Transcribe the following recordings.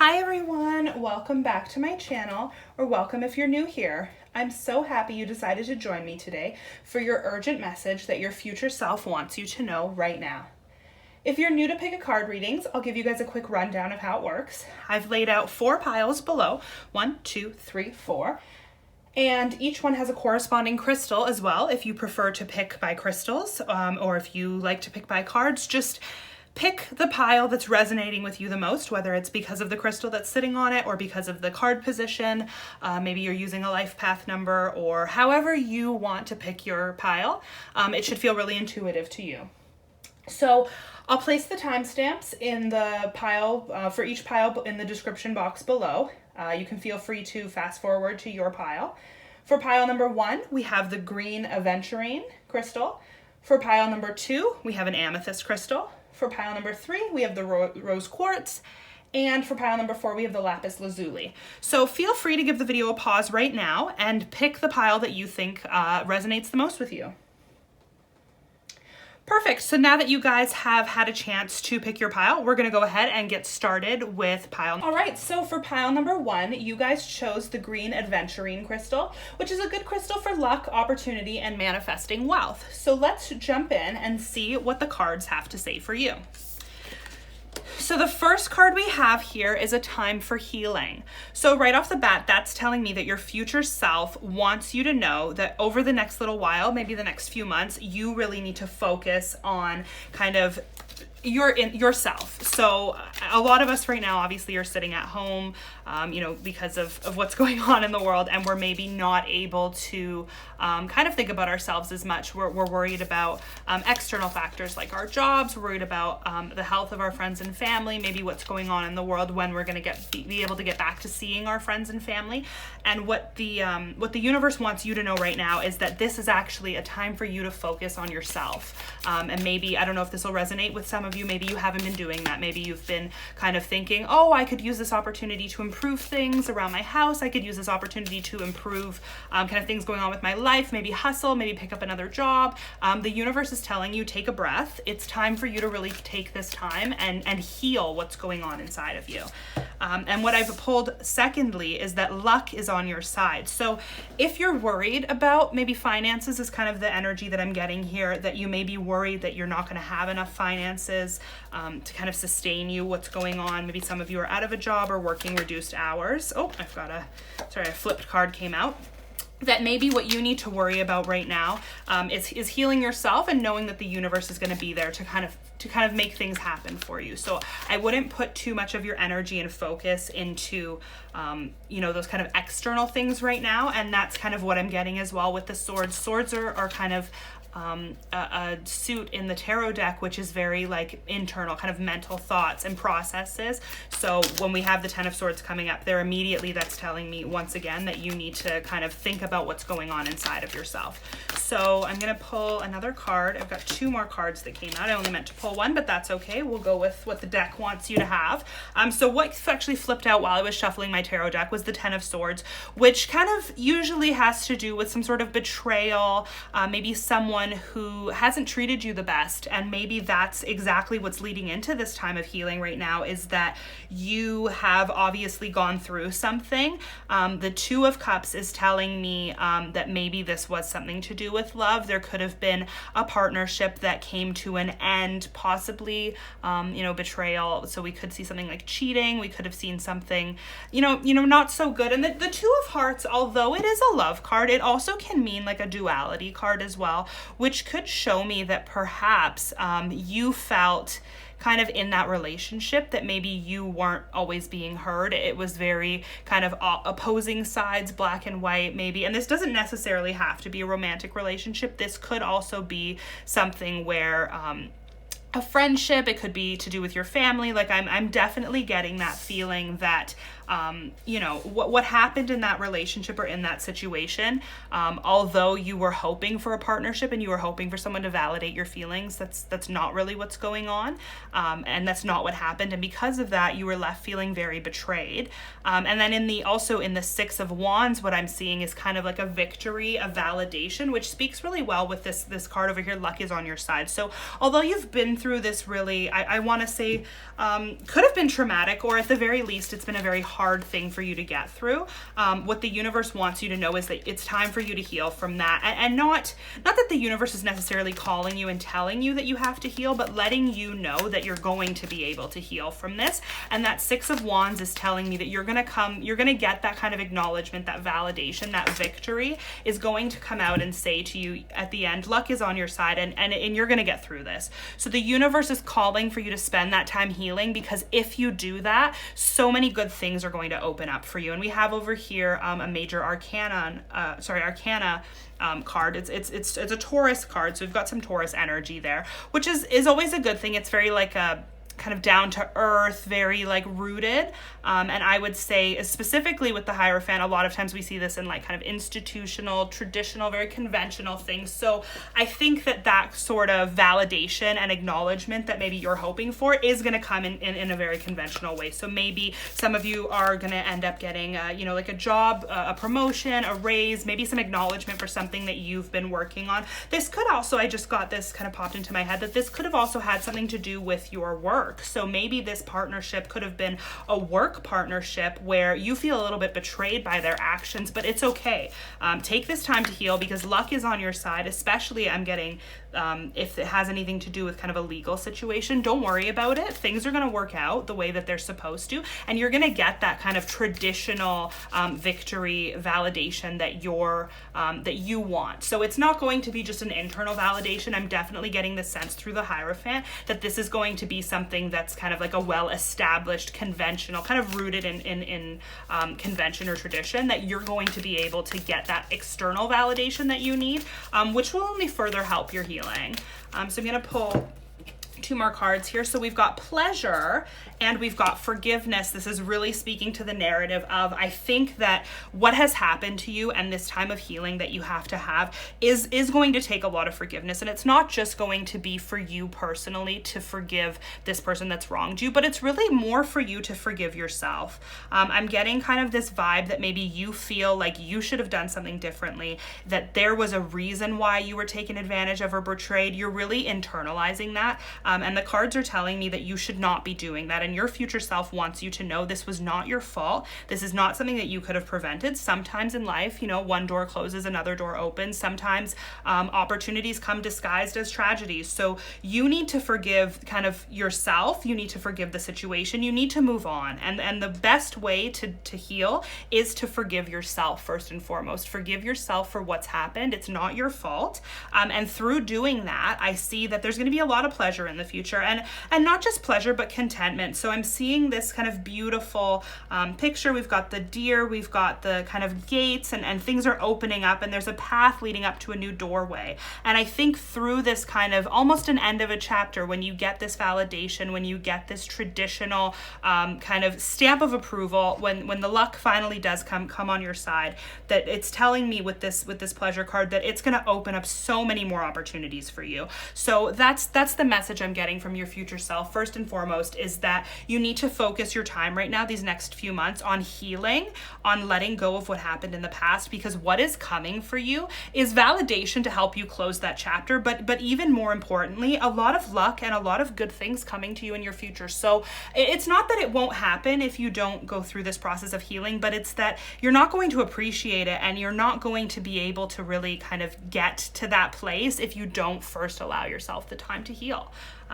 Hi everyone, welcome back to my channel, or welcome if you're new here. I'm so happy you decided to join me today for your urgent message that your future self wants you to know right now. If you're new to Pick a Card readings, I'll give you guys a quick rundown of how it works. I've laid out 4 piles below, 1, 2, 3, 4. And each one has a corresponding crystal as well. If you prefer to pick by crystals, or if you like to pick by cards, just pick the pile that's resonating with you the most, whether it's because of the crystal that's sitting on it or because of the card position. Maybe you're using a life path number, or however you want to pick your pile. It should feel really intuitive to you. So I'll place the timestamps in the pile, for each pile in the description box below. You can feel free to fast forward to your pile. For pile number 1, we have the green aventurine crystal. For pile number 2, we have an amethyst crystal. For pile number 3, we have the rose quartz. And for pile number 4, we have the lapis lazuli. So feel free to give the video a pause right now and pick the pile that you think resonates the most with you. Perfect. So now that you guys have had a chance to pick your pile, we're going to go ahead and get started with pile. All right. So for pile number 1, you guys chose the green aventurine crystal, which is a good crystal for luck, opportunity, and manifesting wealth. So let's jump in and see what the cards have to say for you. So the first card we have here is a time for healing. So right off the bat, that's telling me that your future self wants you to know that over the next little while, maybe the next few months, you really need to focus on kind of yourself. So a lot of us right now obviously are sitting at home, because of what's going on in the world, and we're maybe not able to kind of think about ourselves as much. We're worried about external factors like our jobs. We're worried about the health of our friends and family, maybe what's going on in the world, when we're going to be able to get back to seeing our friends and family. And what the universe wants you to know right now is that this is actually a time for you to focus on yourself. And maybe, I don't know if this will resonate with some of you, maybe you haven't been doing that. Maybe you've been kind of thinking, oh, I could use this opportunity to improve things around my house. I could use this opportunity to improve kind of things going on with my life, maybe hustle, maybe pick up another job. The universe is telling you, take a breath. It's time for you to really take this time and heal what's going on inside of you. And what I've pulled secondly is that luck is on your side. So if you're worried about maybe finances, is kind of the energy that I'm getting here, that you may be worried that you're not going to have enough finances to kind of sustain you, what's going on. Maybe some of you are out of a job or working reduced hours. Oh, a flipped card came out. That maybe what you need to worry about right now is healing yourself and knowing that the universe is going to be there to kind of make things happen for you. So I wouldn't put too much of your energy and focus into those kind of external things right now. And that's kind of what I'm getting as well with the swords. Swords are kind of a suit in the tarot deck, which is very like internal, kind of mental thoughts and processes. So when we have the 10 of Swords coming up there, immediately that's telling me once again that you need to kind of think about what's going on inside of yourself. So I'm going to pull another card. I've got 2 more cards that came out. I only meant to pull 1, but that's okay. We'll go with what the deck wants you to have. So what actually flipped out while I was shuffling my tarot deck was the 10 of Swords, which kind of usually has to do with some sort of betrayal, maybe someone who hasn't treated you the best. And maybe that's exactly what's leading into this time of healing right now, is that you have obviously gone through something. The 2 of Cups is telling me that maybe this was something to do with love. There could have been a partnership that came to an end, possibly, betrayal. So we could see something like cheating. We could have seen something, not so good. And the 2 of Hearts, although it is a love card, it also can mean like a duality card as well, which could show me that perhaps you felt kind of in that relationship that maybe you weren't always being heard. It was very kind of opposing sides, black and white maybe. And this doesn't necessarily have to be a romantic relationship. This could also be something where a friendship, it could be to do with your family. Like I'm definitely getting that feeling that what happened in that relationship or in that situation, although you were hoping for a partnership and you were hoping for someone to validate your feelings, that's not really what's going on. And that's not what happened. And because of that, you were left feeling very betrayed. And then in the 6 of Wands, what I'm seeing is kind of like a victory, a validation, which speaks really well with this card over here. Luck is on your side. So although you've been through this really, I want to say, could have been traumatic, or at the very least, it's been a very hard thing for you to get through. What the universe wants you to know is that it's time for you to heal from that. And not that the universe is necessarily calling you and telling you that you have to heal, but letting you know that you're going to be able to heal from this. And that Six of Wands is telling me that you're going to get that kind of acknowledgement, that validation, that victory is going to come out and say to you at the end, luck is on your side, and you're going to get through this. So the universe is calling for you to spend that time healing, because if you do that, so many good things are going to open up for you. And we have over here a major arcana card. It's a Taurus card, so we've got some Taurus energy there, which is always a good thing. It's very like a kind of down to earth, very like rooted. And I would say specifically with the Hierophant, a lot of times we see this in like kind of institutional, traditional, very conventional things. So I think that sort of validation and acknowledgement that maybe you're hoping for is going to come in a very conventional way. So maybe some of you are going to end up getting, like a job, a promotion, a raise, maybe some acknowledgement for something that you've been working on. This could also, I just got this kind of popped into my head, that this could have also had something to do with your work. So maybe this partnership could have been a work partnership where you feel a little bit betrayed by their actions, but it's okay. Take this time to heal, because luck is on your side, especially I'm getting if it has anything to do with kind of a legal situation. Don't worry about it. Things are going to work out the way that they're supposed to, and you're going to get that kind of traditional victory validation that you want. So it's not going to be just an internal validation. I'm definitely getting the sense through the Hierophant that this is going to be something that's kind of like a well-established, conventional, kind of rooted in convention or tradition, that you're going to be able to get that external validation that you need, which will only further help your healing. So I'm going to pull two more cards here. So we've got pleasure and we've got forgiveness. This is really speaking to the narrative of, I think that what has happened to you and this time of healing that you have to have is going to take a lot of forgiveness. And it's not just going to be for you personally to forgive this person that's wronged you, but it's really more for you to forgive yourself. I'm getting kind of this vibe that maybe you feel like you should have done something differently, that there was a reason why you were taken advantage of or betrayed. You're really internalizing that. And the cards are telling me that you should not be doing that. And your future self wants you to know this was not your fault. This is not something that you could have prevented. Sometimes in life, one door closes, another door opens. Sometimes opportunities come disguised as tragedies. So you need to forgive kind of yourself. You need to forgive the situation. You need to move on. And the best way to heal is to forgive yourself first and foremost. Forgive yourself for what's happened. It's not your fault. And through doing that, I see that there's going to be a lot of pleasure in the future, and not just pleasure, but contentment. So I'm seeing this kind of beautiful picture. We've got the deer, we've got the kind of gates, and things are opening up, and there's a path leading up to a new doorway. And I think through this kind of almost an end of a chapter, when you get this validation, when you get this traditional kind of stamp of approval, when the luck finally does come on your side, that it's telling me with this pleasure card that it's going to open up so many more opportunities for you. So that's the message I'm getting from your future self. First and foremost is that you need to focus your time right now, these next few months, on healing, on letting go of what happened in the past, because what is coming for you is validation to help you close that chapter, but even more importantly, a lot of luck and a lot of good things coming to you in your future. So it's not that it won't happen if you don't go through this process of healing, but it's that you're not going to appreciate it, and you're not going to be able to really kind of get to that place if you don't first allow yourself the time to heal.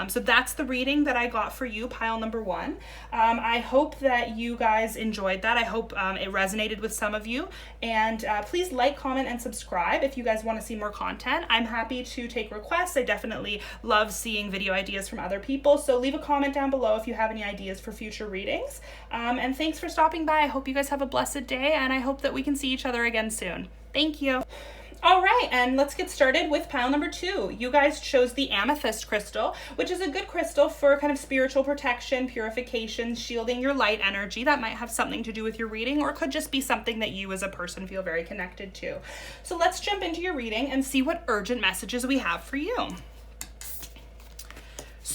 So that's the reading that I got for you, pile number 1. I hope that you guys enjoyed that. I hope it resonated with some of you. And please like, comment, and subscribe if you guys want to see more content. I'm happy to take requests. I definitely love seeing video ideas from other people. So leave a comment down below if you have any ideas for future readings. And thanks for stopping by. I hope you guys have a blessed day, and I hope that we can see each other again soon. Thank you. All right, and let's get started with pile number 2. You guys chose the amethyst crystal, which is a good crystal for kind of spiritual protection, purification, shielding your light energy. That might have something to do with your reading, or it could just be something that you as a person feel very connected to. So let's jump into your reading and see what urgent messages we have for you.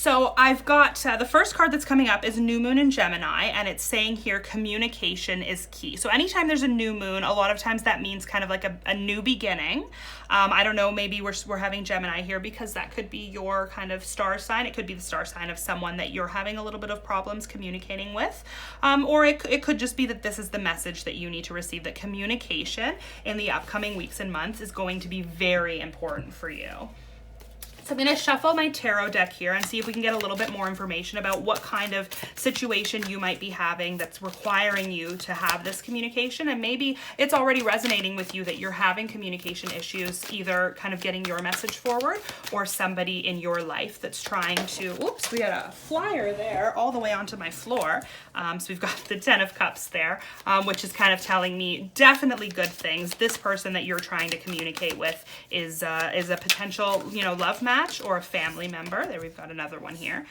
So I've got the first card that's coming up is New Moon in Gemini, and it's saying here communication is key. So anytime there's a new moon, a lot of times that means kind of like a new beginning. I don't know, maybe we're having Gemini here because that could be your kind of star sign. It could be the star sign of someone that you're having a little bit of problems communicating with. Or it could just be that this is the message that you need to receive, that communication in the upcoming weeks and months is going to be very important for you. So I'm going to shuffle my tarot deck here and see if we can get a little bit more information about what kind of situation you might be having that's requiring you to have this communication. And maybe it's already resonating with you that you're having communication issues, either kind of getting your message forward or somebody in your life that's trying to, oops, we had a flyer there all the way onto my floor. So we've got the 10 of Cups there, which is kind of telling me definitely good things. This person that you're trying to communicate with is a potential, love match or a family member. There, we've got another one here.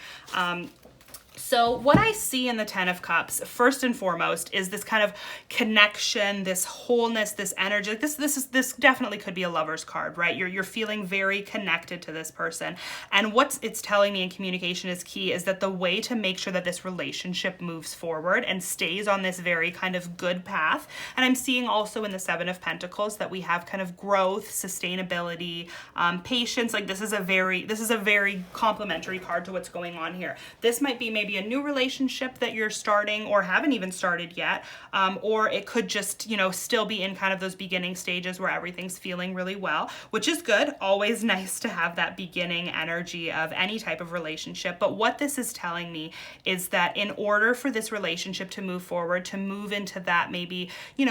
So what I see in the 10 of Cups, first and foremost, is this kind of connection, this wholeness, this energy. Like this definitely could be a lover's card, right? You're feeling very connected to this person. And what it's telling me in communication is key is that the way to make sure that this relationship moves forward and stays on this very kind of good path. And I'm seeing also in the 7 of Pentacles that we have kind of growth, sustainability, patience. Like this is a very complementary card to what's going on here. This might be maybe a new relationship that you're starting or haven't even started yet, or it could just, still be in kind of those beginning stages where everything's feeling really well, which is good. Always nice to have that beginning energy of any type of relationship. But what this is telling me is that in order for this relationship to move forward, to move into that maybe,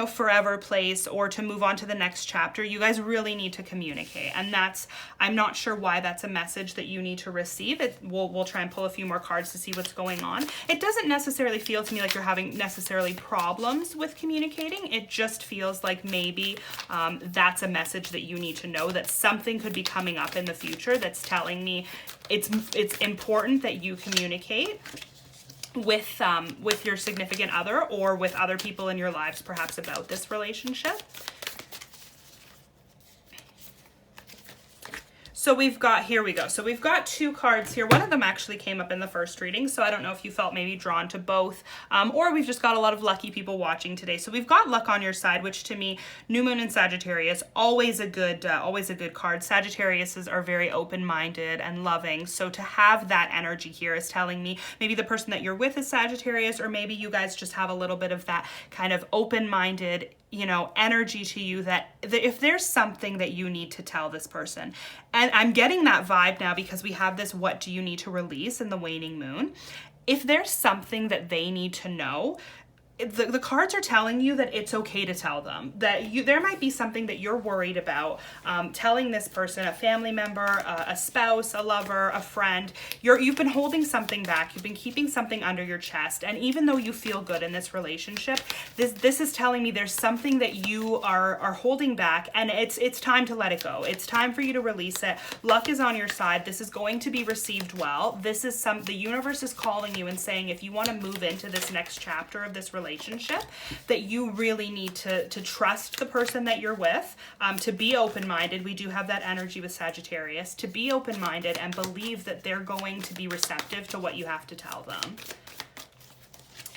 forever place, or to move on to the next chapter, you guys really need to communicate. And I'm not sure why that's a message that you need to receive. We'll try and pull a few more cards to see what's going on. It doesn't necessarily feel to me like you're having necessarily problems with communicating. It just feels like maybe that's a message that you need to know, that something could be coming up in the future that's telling me it's important that you communicate with your significant other or with other people in your lives, perhaps about this relationship. So here we go. So we've got two cards here. One of them actually came up in the first reading, so I don't know if you felt maybe drawn to both, or we've just got a lot of lucky people watching today. So we've got luck on your side, which to me, New Moon in Sagittarius, always a good card. Sagittariuses are very open-minded and loving, so to have that energy here is telling me maybe the person that you're with is Sagittarius, or maybe you guys just have a little bit of that kind of open-minded energy to you, that if there's something that you need to tell this person, and I'm getting that vibe now because we have this what do you need to release in the waning moon. If there's something that they need to know, the cards are telling you that it's okay to tell them, that there might be something that you're worried about telling this person, a family member, a spouse, a lover, a friend. You've been holding something back. You've been keeping something under your chest. And even though you feel good in this relationship, this is telling me there's something that you are holding back, and it's time to let it go. It's time for you to release it. Luck is on your side. This is going to be received well. The universe is calling you and saying, if you want to move into this next chapter of this relationship, that you really need to trust the person that you're with, to be open-minded. We do have that energy with Sagittarius, to be open-minded and believe that they're going to be receptive to what you have to tell them.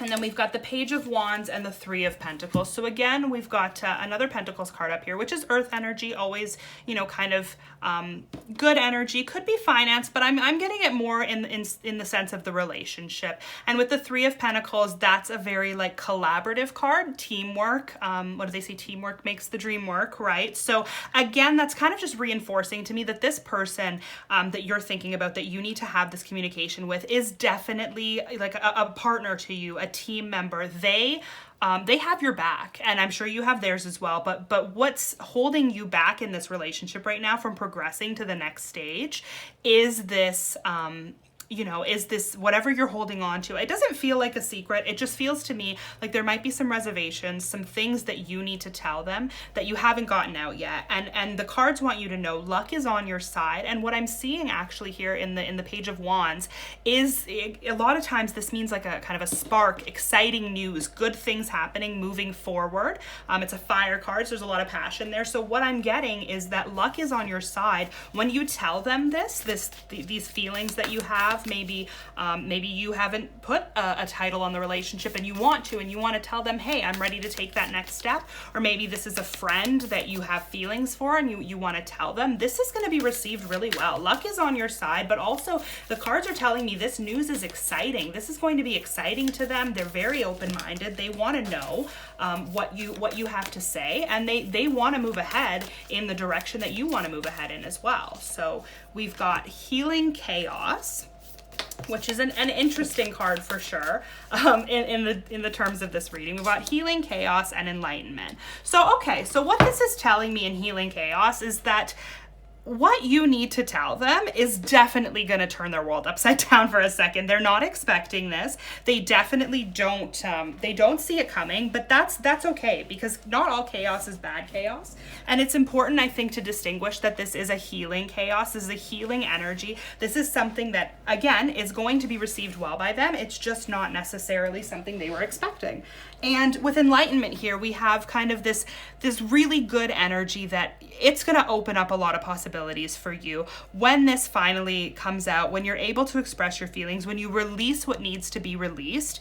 And then we've got the Page of Wands and the 3 of Pentacles. So again, we've got another Pentacles card up here, which is Earth energy, always, kind of good energy. Could be finance, but I'm getting it more in the sense of the relationship. And with the 3 of Pentacles, that's a very collaborative card, teamwork. What do they say? Teamwork makes the dream work, right? So again, that's kind of just reinforcing to me that this person that you're thinking about, that you need to have this communication with, is definitely like a partner to you, a team member. They have your back, and I'm sure you have theirs as well. But what's holding you back in this relationship right now from progressing to the next stage is this is this whatever you're holding on to. It doesn't feel like a secret. It just feels to me like there might be some reservations, some things that you need to tell them that you haven't gotten out yet. And the cards want you to know luck is on your side. And what I'm seeing actually here in the Page of Wands is a lot of times this means like a kind of a spark, exciting news, good things happening, moving forward. It's a fire card, so there's a lot of passion there. So what I'm getting is that luck is on your side when you tell them these feelings that you have, stuff. Maybe maybe you haven't put a title on the relationship and you want to tell them, hey, I'm ready to take that next step. Or maybe this is a friend that you have feelings for and you want to tell them. This is going to be received really well. Luck is on your side, but also the cards are telling me this news is exciting. This is going to be exciting to them. They're very open-minded. They want to know what you have to say, and they want to move ahead in the direction that you want to move ahead in as well. So we've got Healing Chaos, which is an interesting card for sure in the terms of this reading. We've got Healing Chaos and Enlightenment. So okay, so what this is telling me in Healing Chaos is that what you need to tell them is definitely going to turn their world upside down for a second. They're not expecting this. They definitely don't see it coming, but that's okay, because not all chaos is bad chaos. And it's important, I think, to distinguish that this is a healing chaos. This is a healing energy. This is something that, again, is going to be received well by them. It's just not necessarily something they were expecting. And with enlightenment here, we have kind of this really good energy that it's going to open up a lot of possibilities for you when this finally comes out, when you're able to express your feelings, when you release what needs to be released.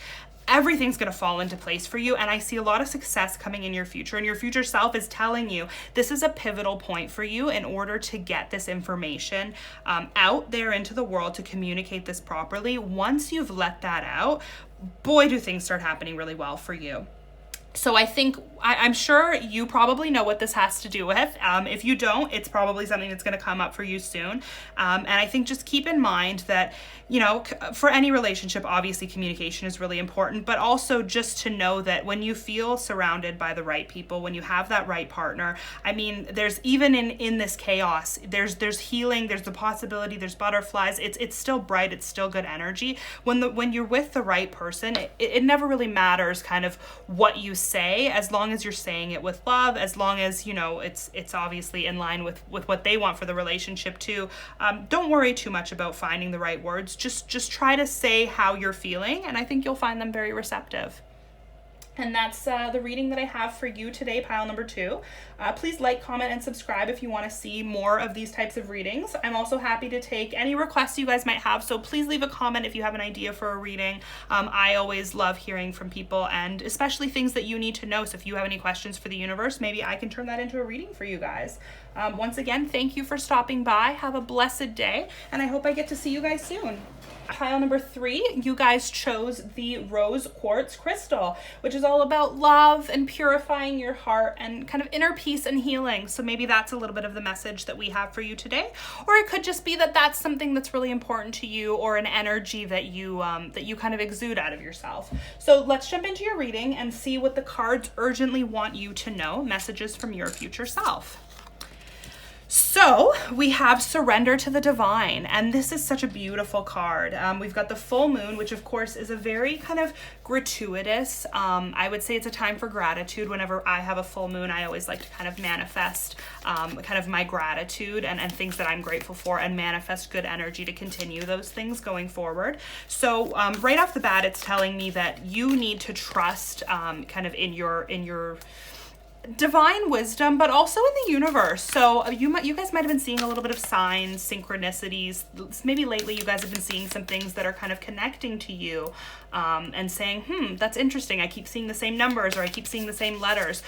Everything's going to fall into place for you. And I see a lot of success coming in your future, and your future self is telling you this is a pivotal point for you in order to get this information out there into the world, to communicate this properly. Once you've let that out, boy, do things start happening really well for you. So I think, I'm sure you probably know what this has to do with. If you don't, it's probably something that's going to come up for you soon. And I think just keep in mind that, for any relationship, obviously communication is really important, but also just to know that when you feel surrounded by the right people, when you have that right partner, I mean, there's even in this chaos, there's healing, there's the possibility, there's butterflies. It's still bright. It's still good energy. When you're with the right person, it never really matters kind of what you say, as long as you're saying it with love, as long as it's obviously in line with what they want for the relationship too. Don't worry too much about finding the right words. Just try to say how you're feeling, and I think you'll find them very receptive. And that's the reading that I have for you today, pile number 2. Please like, comment, and subscribe if you want to see more of these types of readings. I'm also happy to take any requests you guys might have, so please leave a comment if you have an idea for a reading. I always love hearing from people, and especially things that you need to know. So if you have any questions for the universe, maybe I can turn that into a reading for you guys. Once again, thank you for stopping by. Have a blessed day, and I hope I get to see you guys soon. Pile number 3, you guys chose the rose quartz crystal, which is all about love and purifying your heart and kind of inner peace and healing. So maybe that's a little bit of the message that we have for you today, or it could just be that that's something that's really important to you, or an energy that you kind of exude out of yourself. So let's jump into your reading and see what the cards urgently want you to know, messages from your future self. So we have Surrender to the Divine, and this is such a beautiful card. We've got the full moon, which of course is a very kind of gratuitous, I would say it's a time for gratitude. Whenever I have a full moon, I always like to kind of manifest kind of my gratitude and things that I'm grateful for, and manifest good energy to continue those things going forward. So right off the bat, it's telling me that you need to trust kind of in your divine wisdom, but also in the universe. So you guys might have been seeing a little bit of signs, synchronicities. Maybe lately you guys have been seeing some things that are kind of connecting to you, and saying, that's interesting. I keep seeing the same numbers, or I keep seeing the same letters.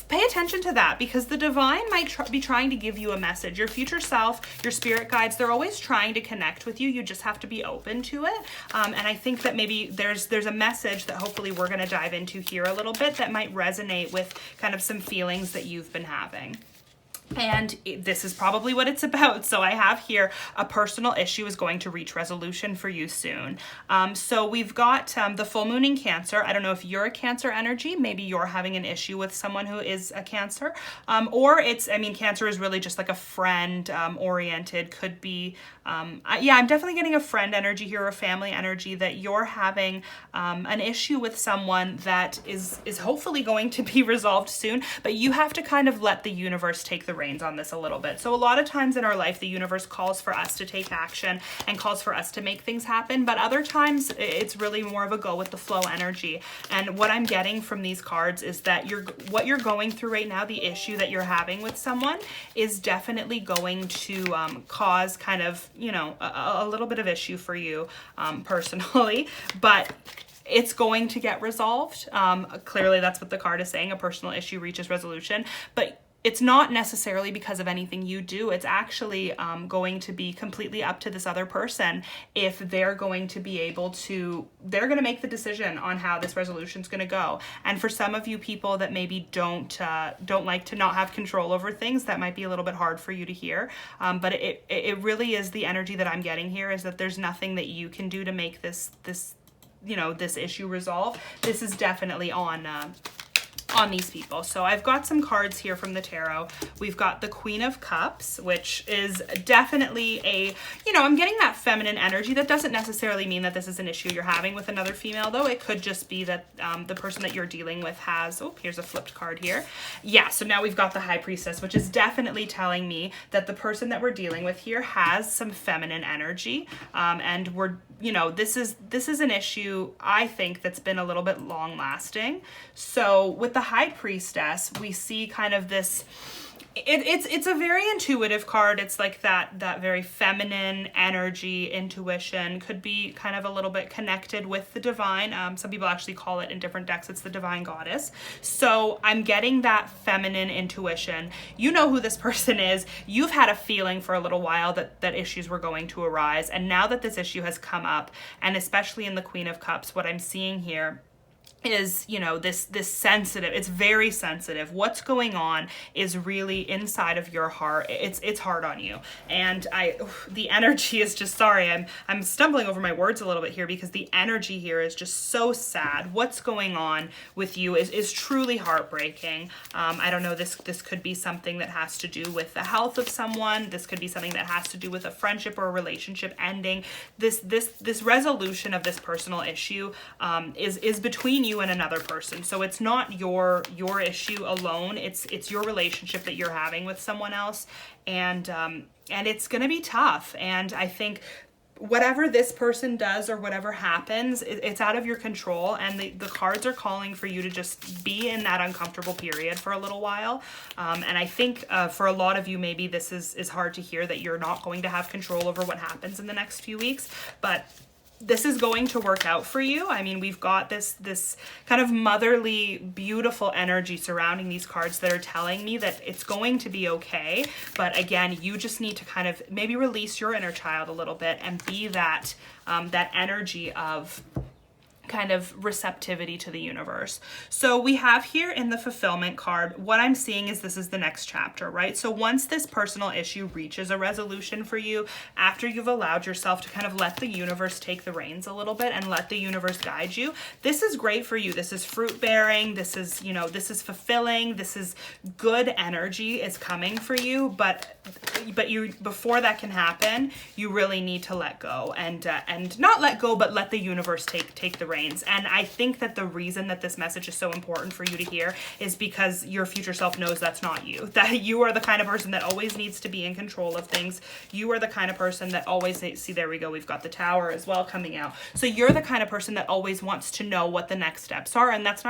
Pay attention to that, because the divine might be trying to give you a message. Your future self, your spirit guides, they're always trying to connect with you. You just have to be open to it. And I think that maybe there's a message that hopefully we're going to dive into here a little bit that might resonate with kind of some feelings that you've been having. And this is probably what it's about. So I have here a personal issue is going to reach resolution for you soon. So we've got the full moon in Cancer. I don't know if you're a Cancer energy. Maybe you're having an issue with someone who is a Cancer. Or Cancer is really just like a friend oriented. Could be, I'm definitely getting a friend energy here, or a family energy, that you're having an issue with someone that is hopefully going to be resolved soon. But you have to kind of let the universe take the reins on this a little bit. So a lot of times in our life, the universe calls for us to take action and calls for us to make things happen. But other times it's really more of a go with the flow energy. And what I'm getting from these cards is that what you're going through right now, the issue that you're having with someone, is definitely going to cause kind of you know, a little bit of issue for you personally, but it's going to get resolved. Clearly that's what the card is saying, a personal issue reaches resolution, but it's not necessarily because of anything you do. It's actually going to be completely up to this other person if they're going to be able to, they're going to make the decision on how this resolution is going to go. And for some of you people that maybe don't like to not have control over things, that might be a little bit hard for you to hear. But it really is the energy that I'm getting here, is that there's nothing that you can do to make this you know, this issue resolve. This is definitely on these people. So I've got some cards here from the tarot. We've got the Queen of Cups, which is definitely a, you know, I'm getting that feminine energy. That doesn't necessarily mean that this is an issue you're having with another female, though. It could just be that the person that you're dealing with has, oh, here's a flipped card here. Yeah, so now we've got the High Priestess, which is definitely telling me that the person that we're dealing with here has some feminine energy. And we're, you know, this is an issue, I think, that's been a little bit long lasting. So with the High Priestess, we see kind of this, it's a very intuitive card. It's like that very feminine energy, intuition, could be kind of a little bit connected with the divine. Some people actually call it in different decks, it's the divine goddess. So I'm getting that feminine intuition. You know who this person is. You've had a feeling for a little while that issues were going to arise. And now that this issue has come up, and especially in the Queen of Cups, what I'm seeing here is, you know, this sensitive, it's very sensitive. What's going on is really inside of your heart. It's hard on you. And the energy is just, sorry, I'm stumbling over my words a little bit here, because the energy here is just so sad. What's going on with you is truly heartbreaking. I don't know, this could be something that has to do with the health of someone. This could be something that has to do with a friendship or a relationship ending. This resolution of this personal issue is between you and another person. So it's not your issue alone. It's your relationship that you're having with someone else, and it's going to be tough. And I think whatever this person does or whatever happens, it's out of your control, and the cards are calling for you to just be in that uncomfortable period for a little while. And I think for a lot of you, maybe this is hard to hear, that you're not going to have control over what happens in the next few weeks, but this is going to work out for you. I mean, we've got this kind of motherly, beautiful energy surrounding these cards that are telling me that it's going to be okay. But again, you just need to kind of maybe release your inner child a little bit and be that energy of kind of receptivity to the universe. So we have here in the fulfillment card, what I'm seeing is this is the next chapter, right? So once this personal issue reaches a resolution for you, after you've allowed yourself to kind of let the universe take the reins a little bit and let the universe guide you, this is great for you. This is fruit bearing. This is, you know, this is fulfilling. This is good energy is coming for you, but you, before that can happen, you really need to let go and not let go, but let the universe take the reins. And I think that the reason that this message is so important for you to hear is because your future self knows that's not you, that you are the kind of person that always needs to be in control of things. You are the kind of person that always, see, there we go, we've got the Tower as well coming out. So you're the kind of person that always wants to know what the next steps are, and that's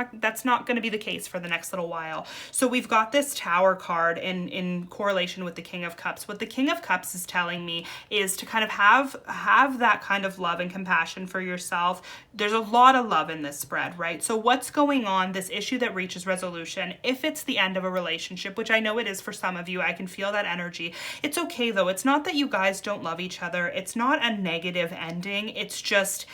not going to be the case for the next little while. So we've got this Tower card in correlation with the King of Cups. What the King of Cups is telling me is to kind of have that kind of love and compassion for yourself. There's a lot of love in this spread, right? So what's going on, this issue that reaches resolution, if it's the end of a relationship, which I know it is for some of you, I can feel that energy. It's okay though. It's not that you guys don't love each other. It's not a negative ending. It's just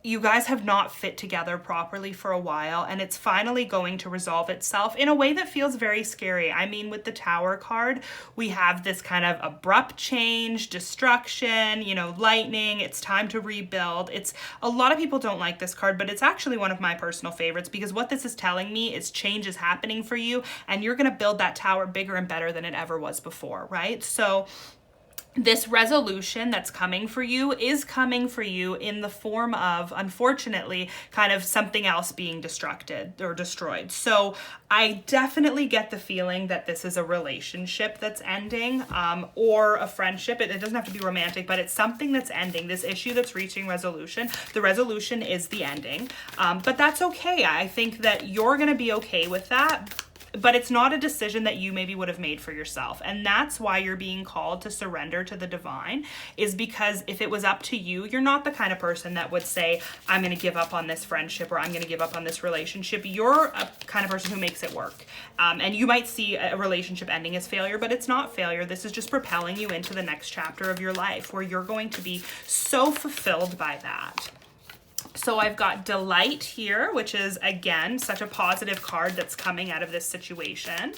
you guys have not fit together properly for a while, and it's finally going to resolve itself in a way that feels very scary. I mean, with the Tower card, we have this kind of abrupt change, destruction, you know, lightning, it's time to rebuild. It's a lot of people don't like this card, but it's actually one of my personal favorites, because what this is telling me is change is happening for you, and you're going to build that tower bigger and better than it ever was before, right? So this resolution that's coming for you is coming for you in the form of, unfortunately, kind of something else being destructed or destroyed. So I definitely get the feeling that this is a relationship that's ending, or a friendship. It doesn't have to be romantic, but it's something that's ending. This issue that's reaching resolution, the resolution is the ending. But that's okay. I think that you're going to be okay with that. but it's not a decision that you maybe would have made for yourself. And that's why you're being called to surrender to the divine, is because if it was up to you, you're not the kind of person that would say, I'm going to give up on this friendship or I'm going to give up on this relationship. You're a kind of person who makes it work. And you might see a relationship ending as failure, but it's not failure. This is just propelling you into the next chapter of your life where you're going to be so fulfilled by that. So I've got delight here, which is, again, such a positive card that's coming out of this situation.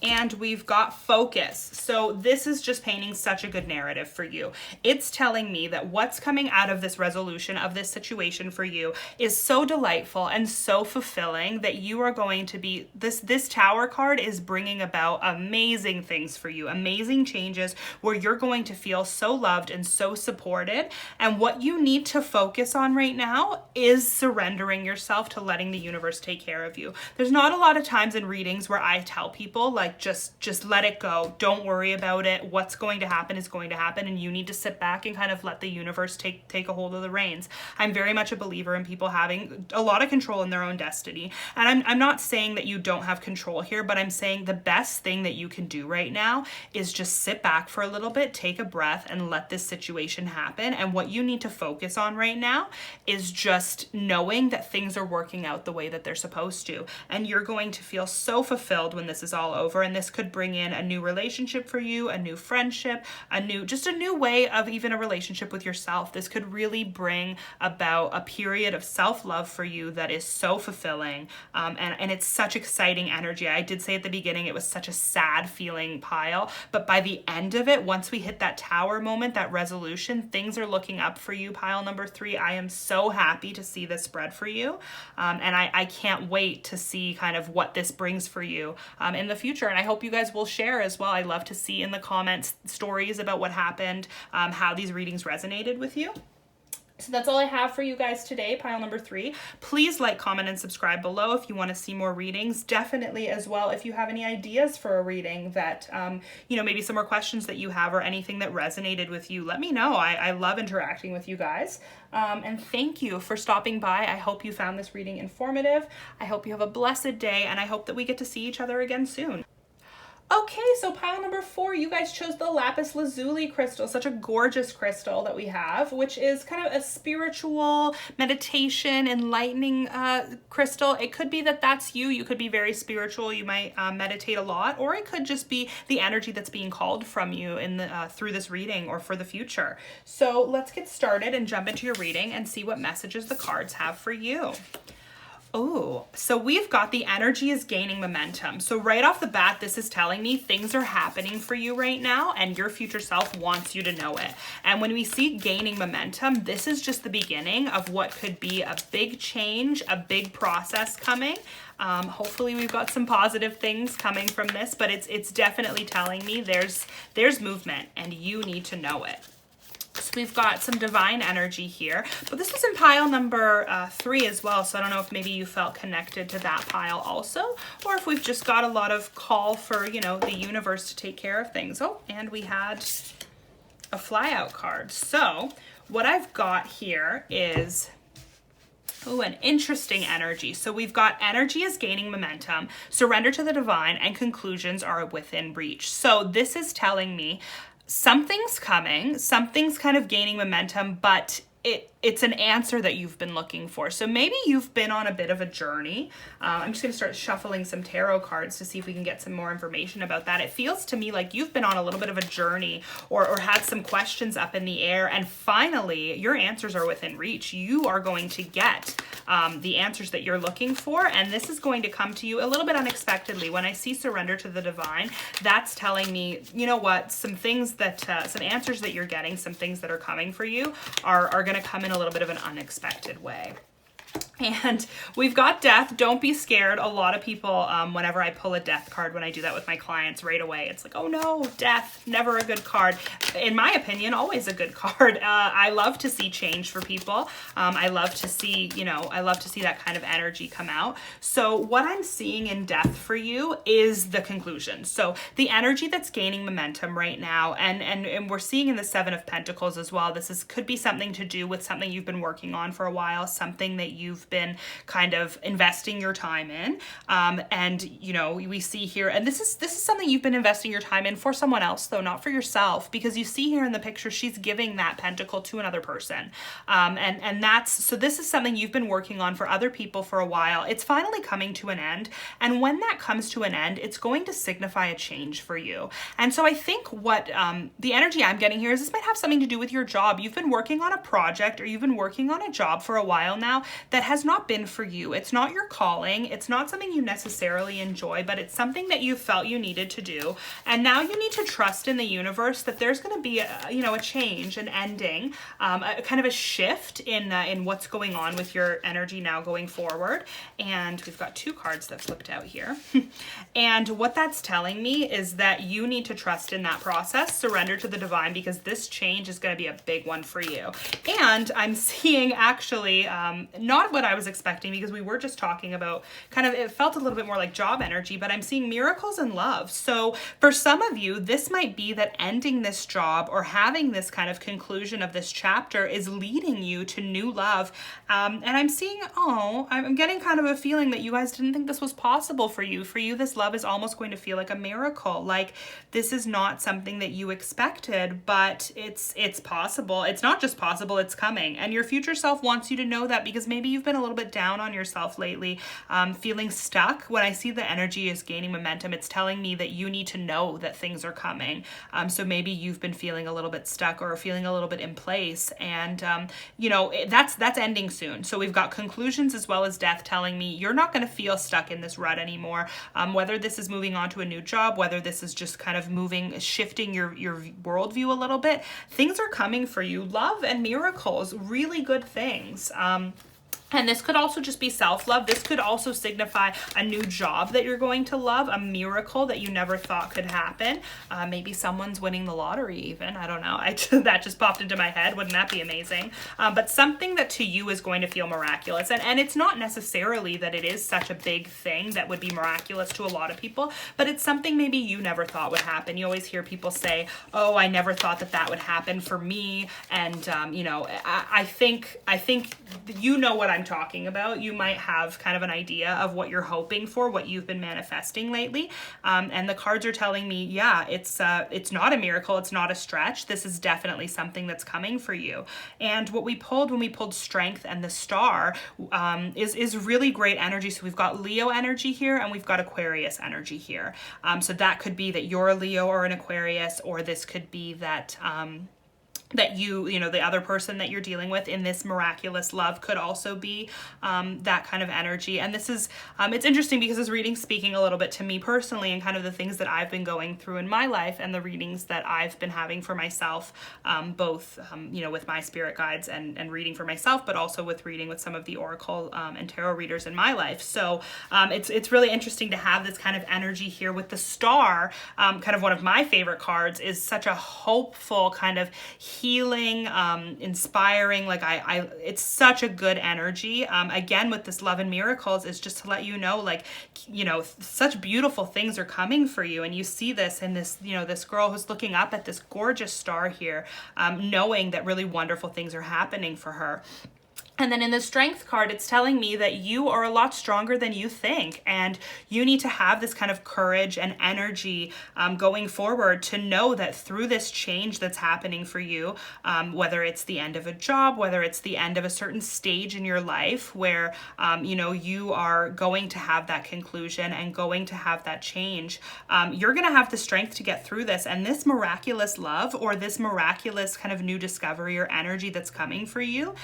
And we've got focus. So this is just painting such a good narrative for you. It's telling me that what's coming out of this resolution of this situation for you is so delightful and so fulfilling that you are going to be, this Tower card is bringing about amazing things for you, amazing changes where you're going to feel so loved and so supported. And what you need to focus on right now is surrendering yourself to letting the universe take care of you. There's not a lot of times in readings where I tell people, like, just let it go. Don't worry about it. What's going to happen is going to happen, and you need to sit back and kind of let the universe take a hold of the reins. I'm very much a believer in people having a lot of control in their own destiny. And I'm not saying that you don't have control here, but I'm saying the best thing that you can do right now is just sit back for a little bit, take a breath, and let this situation happen. And what you need to focus on right now is just knowing that things are working out the way that they're supposed to. And you're going to feel so fulfilled when this is all over. And this could bring in a new relationship for you, a new friendship, just a new way of even a relationship with yourself. This could really bring about a period of self-love for you that is so fulfilling. And it's such exciting energy. I did say at the beginning, it was such a sad feeling pile, but by the end of it, once we hit that Tower moment, that resolution, things are looking up for you, pile number 3. I am so happy to see this spread for you. And I can't wait to see kind of what this brings for you in the future. And I hope you guys will share as well. I love to see in the comments stories about what happened, how these readings resonated with you. So that's all I have for you guys today, pile number 3. Please like, comment, and subscribe below if you want to see more readings. Definitely as well, if you have any ideas for a reading that, maybe some more questions that you have or anything that resonated with you, let me know. I love interacting with you guys. And thank you for stopping by. I hope you found this reading informative. I hope you have a blessed day, and I hope that we get to see each other again soon. Okay, so pile number 4, you guys chose the lapis lazuli crystal, such a gorgeous crystal that we have, which is kind of a spiritual meditation, enlightening crystal. It could be that that's you. You could be very spiritual. You might meditate a lot, or it could just be the energy that's being called from you in the through this reading or for the future. So let's get started and jump into your reading and see what messages the cards have for you. Oh, so we've got the energy is gaining momentum. So right off the bat, this is telling me things are happening for you right now and your future self wants you to know it. And when we see gaining momentum, this is just the beginning of what could be a big change, a big process coming. Hopefully we've got some positive things coming from this, but it's definitely telling me there's movement and you need to know it. So we've got some divine energy here, but this is in pile number 3 as well. So I don't know if maybe you felt connected to that pile also, or if we've just got a lot of call for, the universe to take care of things. Oh, and we had a fly out card. So what I've got here is an interesting energy. So we've got energy is gaining momentum, surrender to the divine, and conclusions are within reach. So this is telling me something's coming, something's kind of gaining momentum, but it's an answer that you've been looking for. So maybe you've been on a bit of a journey. I'm just going to start shuffling some tarot cards to see if we can get some more information about that. It feels to me like you've been on a little bit of a journey or had some questions up in the air, and finally your answers are within reach. You are going to get the answers that you're looking for, and this is going to come to you a little bit unexpectedly. When I see surrender to the divine, that's telling me, you know what, some things that, some answers that you're getting, some things that are coming for you are going to come in a little bit of an unexpected way. And we've got death. Don't be scared. A lot of people, whenever I pull a death card, when I do that with my clients right away, it's like, oh no, death, never a good card. In my opinion, always a good card. I love to see change for people. I love to see, I love to see that kind of energy come out. So what I'm seeing in death for you is the conclusion. So the energy that's gaining momentum right now, and we're seeing in the 7 of Pentacles as well, could be something to do with something you've been working on for a while, something that you've you've been kind of investing your time in. And, you know, we see here, and this is something you've been investing your time in for someone else, though, not for yourself, because you see here in the picture, she's giving that pentacle to another person. And so this is something you've been working on for other people for a while. It's finally coming to an end. And when that comes to an end, it's going to signify a change for you. And so I think what the energy I'm getting here is this might have something to do with your job. You've been working on a project, or you've been working on a job for a while now that has not been for you. It's not your calling. It's not something you necessarily enjoy, but it's something that you felt you needed to do. And now you need to trust in the universe that there's going to be a change, an ending, a kind of a shift in what's going on with your energy now going forward. And we've got two cards that flipped out here. And what that's telling me is that you need to trust in that process, surrender to the divine, because this change is going to be a big one for you. And I'm seeing actually not what I was expecting, because we were just talking about kind of, it felt a little bit more like job energy, but I'm seeing miracles in love. So for some of you, this might be that ending this job or having this kind of conclusion of this chapter is leading you to new love. And I'm seeing, I'm getting kind of a feeling that you guys didn't think this was possible for you. For you, this love is almost going to feel like a miracle. Like this is not something that you expected, but it's possible. It's not just possible, it's coming. And your future self wants you to know that, because maybe you've been a little bit down on yourself lately, feeling stuck. When I see the energy is gaining momentum, it's telling me that you need to know that things are coming. So maybe you've been feeling a little bit stuck or feeling a little bit in place, and that's ending soon. So we've got conclusions as well as death telling me you're not going to feel stuck in this rut anymore. Whether this is moving on to a new job, whether this is just kind of shifting your worldview a little bit, things are coming for you. Love and miracles, really good things. And this could also just be self-love. This could also signify a new job that you're going to love, a miracle that you never thought could happen. Maybe someone's winning the lottery even. I don't know. That just popped into my head. Wouldn't that be amazing? But something that to you is going to feel miraculous. And it's not necessarily that it is such a big thing that would be miraculous to a lot of people, but it's something maybe you never thought would happen. You always hear people say, oh, I never thought that would happen for me. And, I think you know what I'm talking about. You might have kind of an idea of what you're hoping for, what you've been manifesting lately. And the cards are telling me, yeah, it's not a miracle. It's not a stretch. This is definitely something that's coming for you. And what we pulled when we pulled strength and the star is really great energy. So we've got Leo energy here and we've got Aquarius energy here. So that could be that you're a Leo or an Aquarius, or this could be that the other person that you're dealing with in this miraculous love could also be that kind of energy. And this is, it's interesting because this reading's speaking a little bit to me personally and kind of the things that I've been going through in my life and the readings that I've been having for myself, both, with my spirit guides and reading for myself, but also with reading with some of the oracle and tarot readers in my life. So it's really interesting to have this kind of energy here with the star. Kind of one of my favorite cards is such a hopeful kind of healing, inspiring, like it's such a good energy. Again, with this love and miracles is just to let you know, like, such beautiful things are coming for you. And you see this in this, this girl who's looking up at this gorgeous star here, knowing that really wonderful things are happening for her. And then in the strength card, it's telling me that you are a lot stronger than you think. And you need to have this kind of courage and energy going forward to know that through this change that's happening for you, whether it's the end of a job, whether it's the end of a certain stage in your life where, you are going to have that conclusion and going to have that change, you're going to have the strength to get through this. And this miraculous love or this miraculous kind of new discovery or energy that's coming for you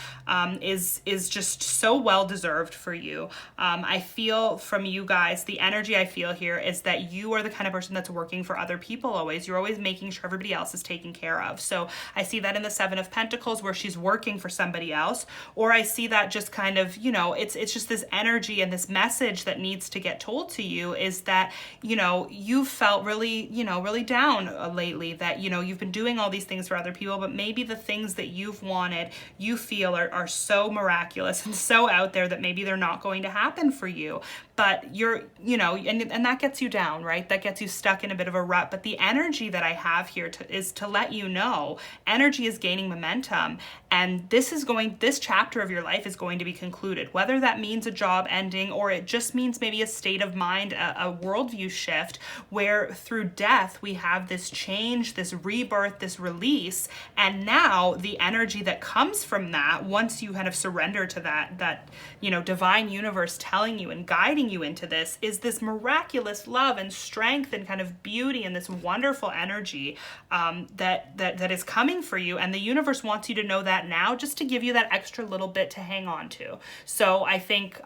is just so well deserved for you. I feel from you guys, the energy I feel here is that you are the kind of person that's working for other people always. You're always making sure everybody else is taken care of. So I see that in the Seven of Pentacles where she's working for somebody else, or I see that just kind of, it's just this energy and this message that needs to get told to you is that, you felt really, really down lately, that, you've been doing all these things for other people, but maybe the things that you've wanted, you feel are so miraculous and so out there that maybe they're not going to happen for you. But you're, you know, and that gets you down, right? That gets you stuck in a bit of a rut. But the energy that I have here is to let you know energy is gaining momentum, and this chapter of your life is going to be concluded, whether that means a job ending or it just means maybe a state of mind, a worldview shift, where through death we have this change, this rebirth, this release. And now the energy that comes from that, once you kind of surrender to that, you know, divine universe telling you and guiding you into this, is this miraculous love and strength and kind of beauty and this wonderful energy that is coming for you. And the universe wants you to know that now, just to give you that extra little bit to hang on to. So I think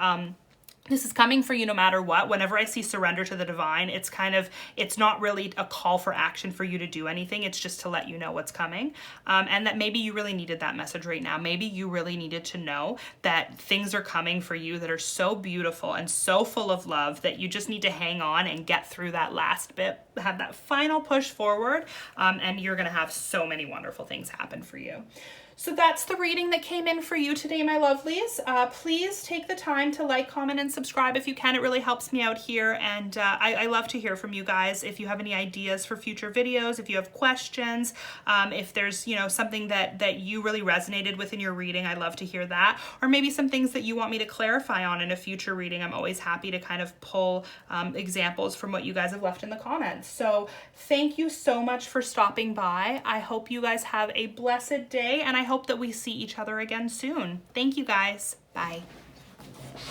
this is coming for you no matter what. Whenever I see surrender to the divine, it's not really a call for action for you to do anything. It's just to let you know what's coming. And that maybe you really needed that message right now. Maybe you really needed to know that things are coming for you that are so beautiful and so full of love that you just need to hang on and get through that last bit, have that final push forward, and you're gonna have so many wonderful things happen for you. So that's the reading that came in for you today, my lovelies. Please take the time to like, comment, and subscribe if you can. It really helps me out here, and I love to hear from you guys. If you have any ideas for future videos, if you have questions, if there's, you know, something that you really resonated with in your reading, I love to hear that. Or maybe some things that you want me to clarify on in a future reading. I'm always happy to kind of pull examples from what you guys have left in the comments. So thank you so much for stopping by. I hope you guys have a blessed day, and I hope that we see each other again soon. Thank you guys. Bye.